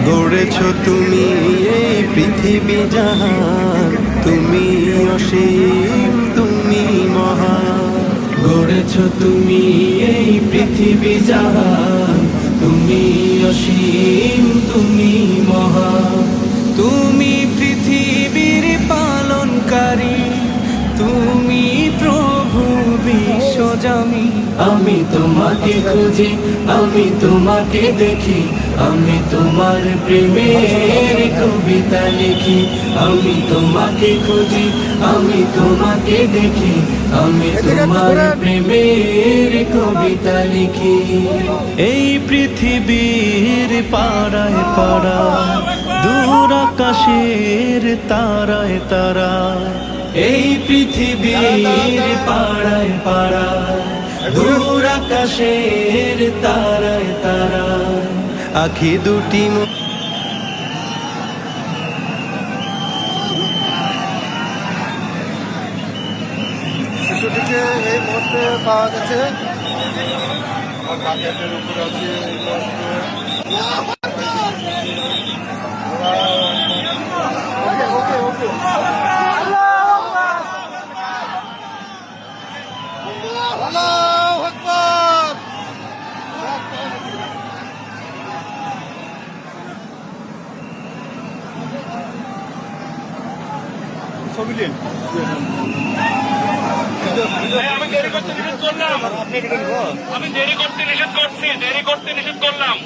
গড়েছ তুমি এই পৃথিবী জাহান, তুমি অসীম, তুমি মহান। গড়েছ তুমি এই পৃথিবী জাহান, তুমি অসীম, তুমি মহান। তুমি পৃথিবীর পালনকারী, তুমি প্রভু বিশ্বজামি। আমি তোমাকে খুঁজি, আমি তোমাকে দেখি, আমি তোমার প্রেমের কবিতা লিখি। আমি তোমাকে খুঁজি, আমি তোমাকে দেখি, আমি তোমার প্রেমের কবিতা লিখি। এই পৃথিবীর পাড়ায় পাড়ায়, দূর আকাশের তারায় তারায়, এই পৃথিবীর পাড়ায় পাড়ায়, দূর আকাশের তারায় তারায়, আখি দুটি শিশুটিকে এই মুহূর্তে পাওয়া গেছে, বাকেটের উপর আছে এই মুহূর্তে। ওকে ওকে আল্লাহু আকবার। ছবি নিন। আমি দেরি করতে নিষেধ করলাম। আমি দেরি করতে নিষেধ করছি, দেরি করতে নিষেধ করলাম।